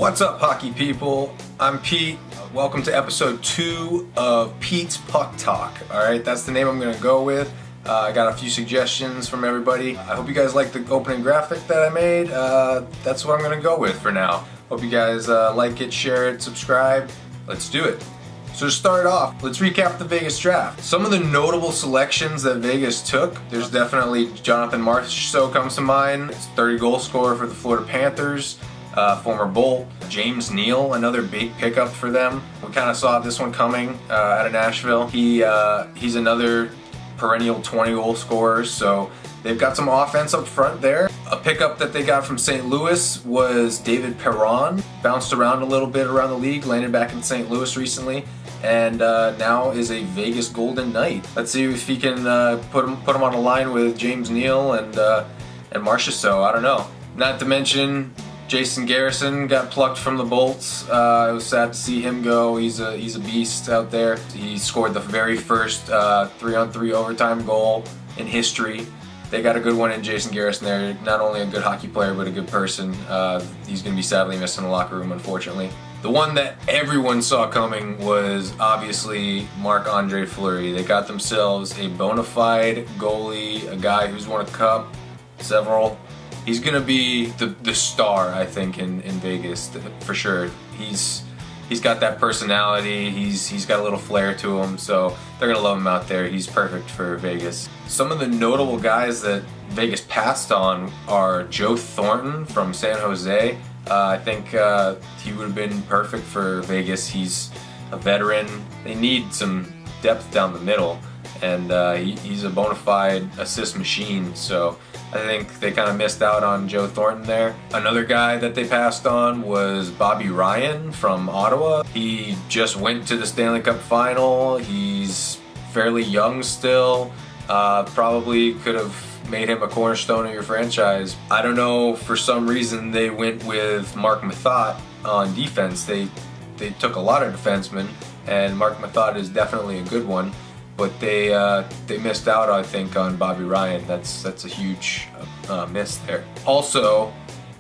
What's up, hockey people? I'm Pete. Welcome to episode 2 of Pete's Puck Talk. Alright, that's the name I'm going to go with. I got a few suggestions from everybody. I hope you guys like the opening graphic that I made. That's what I'm going to go with for now. Hope you guys like it, share it, subscribe. Let's do it. So to start off, let's recap the Vegas draft. Some of the notable selections that Vegas took, there's definitely Jonathan Marchessault comes to mind. It's 30 goal scorer for the Florida Panthers. Former Bolt. James Neal, another big pickup for them. We kind of saw this one coming out of Nashville. He's another perennial 20 goal scorer, so they've got some offense up front there. A pickup that they got from St. Louis was David Perron. Bounced around a little bit around the league, landed back in St. Louis recently, and now is a Vegas Golden Knight. Let's see if he can put him on a line with James Neal and Marchessault. I don't know. Not to mention Jason Garrison got plucked from the Bolts. It was sad to see him go. He's a beast out there. He scored the very first 3-on-3 overtime goal in history. They got a good one in Jason Garrison there. Not only a good hockey player, but a good person. He's going to be sadly missed in the locker room, unfortunately. The one that everyone saw coming was obviously Marc-Andre Fleury. They got themselves a bona fide goalie, a guy who's won a cup, several. He's gonna be the star, I think, in Vegas for sure. He's got that personality. He's got a little flair to him, so they're gonna love him out there. He's perfect for Vegas. Some of the notable guys that Vegas passed on are Joe Thornton from San Jose. I think he would have been perfect for Vegas. He's a veteran. They need some depth down the middle, and he's a bona fide assist machine, so I think they kind of missed out on Joe Thornton there. Another guy that they passed on was Bobby Ryan from Ottawa. He just went to the Stanley Cup final. He's fairly young still. Probably could have made him a cornerstone of your franchise. I don't know, for some reason they went with Marc Methot on defense. They took a lot of defensemen, and Marc Methot is definitely a good one. But they missed out, I think, on Bobby Ryan. That's a huge miss there. Also,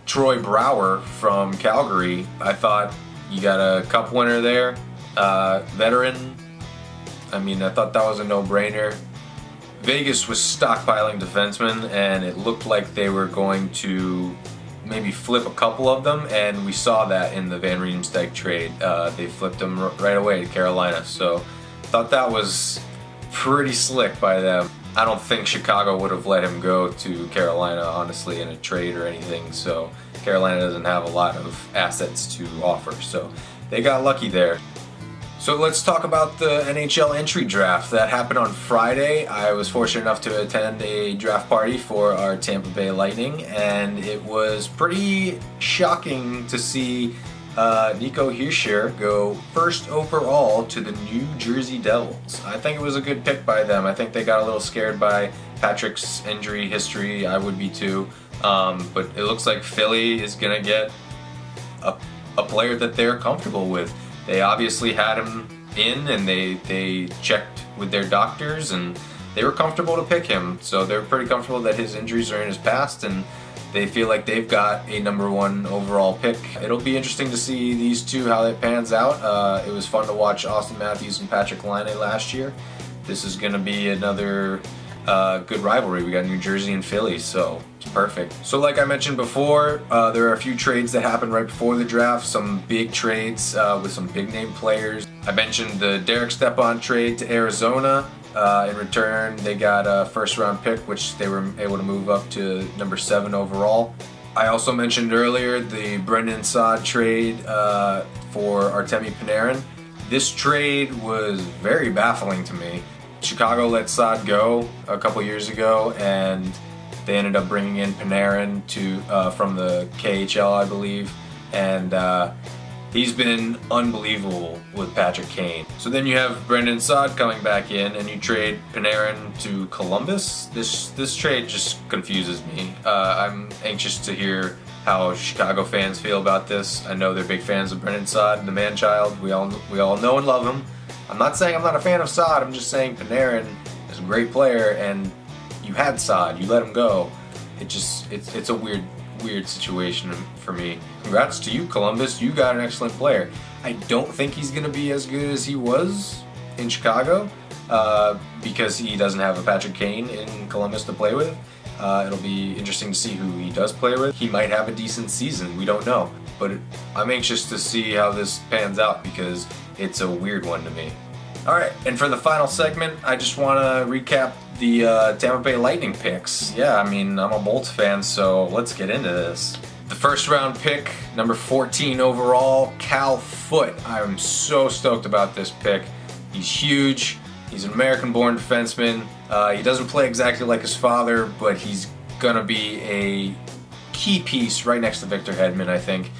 Troy Brouwer from Calgary. I thought you got a cup winner there, veteran. I mean, I thought that was a no-brainer. Vegas was stockpiling defensemen, and it looked like they were going to maybe flip a couple of them, and we saw that in the Van Riemsdyk trade. They flipped them right away to Carolina, so thought that was pretty slick by them. I don't think Chicago would have let him go to Carolina, honestly, in a trade or anything, so Carolina doesn't have a lot of assets to offer, so they got lucky there. So let's talk about the NHL entry draft that happened on Friday. I was fortunate enough to attend a draft party for our Tampa Bay Lightning, and it was pretty shocking to see Nico Hischier go first overall to the New Jersey Devils. I think it was a good pick by them. I think they got a little scared by Patrick's injury history. I would be too. But it looks like Philly is going to get a player that they're comfortable with. They obviously had him in, and they checked with their doctors, and they were comfortable to pick him. So they're pretty comfortable that his injuries are in his past, and they feel like they've got a #1 overall pick. It'll be interesting to see these two, how that pans out. It was fun to watch Austin Matthews and Patrick Laine last year. This is going to be another good rivalry. We got New Jersey and Philly, so it's perfect. So like I mentioned before, there are a few trades that happened right before the draft. Some big trades with some big name players. I mentioned the Derek Stepan trade to Arizona. In return, they got a first-round pick, which they were able to move up to #7 overall. I also mentioned earlier the Brendan Saad trade for Artemi Panarin. This trade was very baffling to me. Chicago let Saad go a couple years ago, and they ended up bringing in Panarin from the KHL, I believe, and he's been unbelievable with Patrick Kane. So then you have Brendan Saad coming back in, and you trade Panarin to Columbus. This trade just confuses me. I'm anxious to hear how Chicago fans feel about this. I know they're big fans of Brendan Saad, the man-child. We all know and love him. I'm not saying I'm not a fan of Saad. I'm just saying Panarin is a great player, and you had Saad. You let him go. It's a weird weird situation for me. Congrats to you, Columbus. You got an excellent player. I don't think he's going to be as good as he was in Chicago because he doesn't have a Patrick Kane in Columbus to play with. It'll be interesting to see who he does play with. He might have a decent season. We don't know. But I'm anxious to see how this pans out because it's a weird one to me. Alright, and for the final segment, I just want to recap the Tampa Bay Lightning picks. Yeah, I mean, I'm a Bolts fan, so let's get into this. The first round pick, number 14 overall, Cal FOOTE. I'm so stoked about this pick. He's huge. He's an American-born defenseman. He doesn't play exactly like his father, but he's gonna be a key piece right next to Victor Hedman, I think.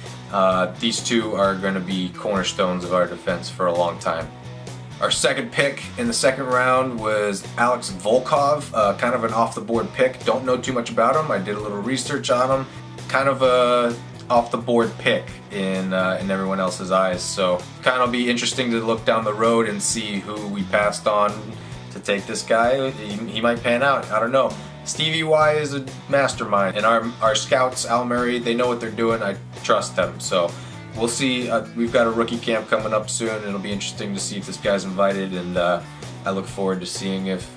These two are gonna be cornerstones of our defense for a long time. Our second pick in the second round was Alex Volkov, kind of an off-the-board pick. Don't know too much about him. I did a little research on him. Kind of a off-the-board pick in everyone else's eyes. So kind of be interesting to look down the road and see who we passed on to take this guy. He might pan out. I don't know. Stevie Y is a mastermind, and our scouts, Al Murray, they know what they're doing. I trust them. So we'll see. We've got a rookie camp coming up soon. It'll be interesting to see if this guy's invited, and I look forward to seeing if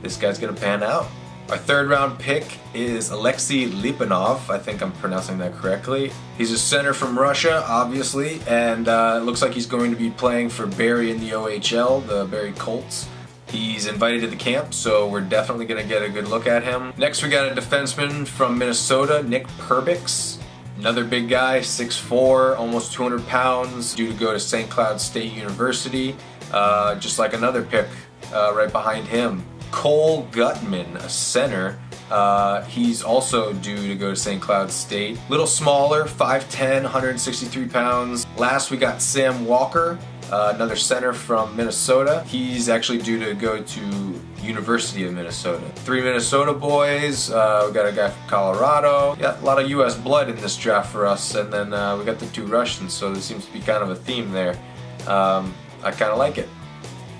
this guy's going to pan out. Our third round pick is Alexei Lipanov. I think I'm pronouncing that correctly. He's a center from Russia, obviously, and it looks like he's going to be playing for Barrie in the OHL, the Barrie Colts. He's invited to the camp, so we're definitely going to get a good look at him. Next, we got a defenseman from Minnesota, Nick Perbix. Another big guy, 6'4", almost 200 pounds, due to go to St. Cloud State University, just like another pick right behind him. Cole Gutman, a center. He's also due to go to St. Cloud State. Little smaller, 5'10", 163 pounds. Last, we got Sam Walker, another center from Minnesota. He's actually due to go to University of Minnesota. 3 Minnesota boys. We got a guy from Colorado. Yeah, a lot of U.S. blood in this draft for us. And then we got the 2 Russians, so there seems to be kind of a theme there. I kind of like it.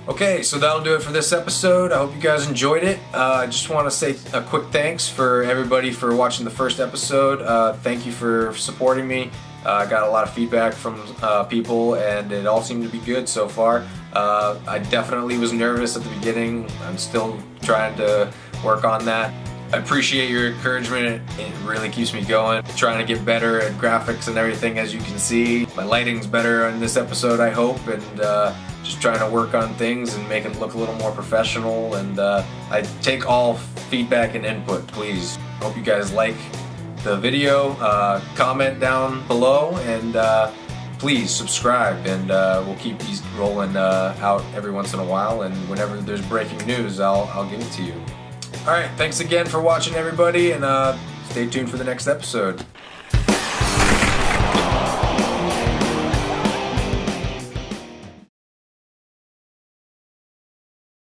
Okay, so that'll do it for this episode. I hope you guys enjoyed it. I just want to say a quick thanks for everybody for watching the first episode. Thank you for supporting me. I got a lot of feedback from people, and it all seemed to be good so far. I definitely was nervous at the beginning. I'm still trying to work on that. I appreciate your encouragement. It really keeps me going. Trying to get better at graphics and everything, as you can see. My lighting's better on this episode, I hope, and just trying to work on things and make it look a little more professional. And I take all feedback and input, please. Hope you guys like the video. Comment down below, and please subscribe, and we'll keep these rolling out every once in a while, and whenever there's breaking news, I'll give it to you. Alright, thanks again for watching, everybody, and stay tuned for the next episode.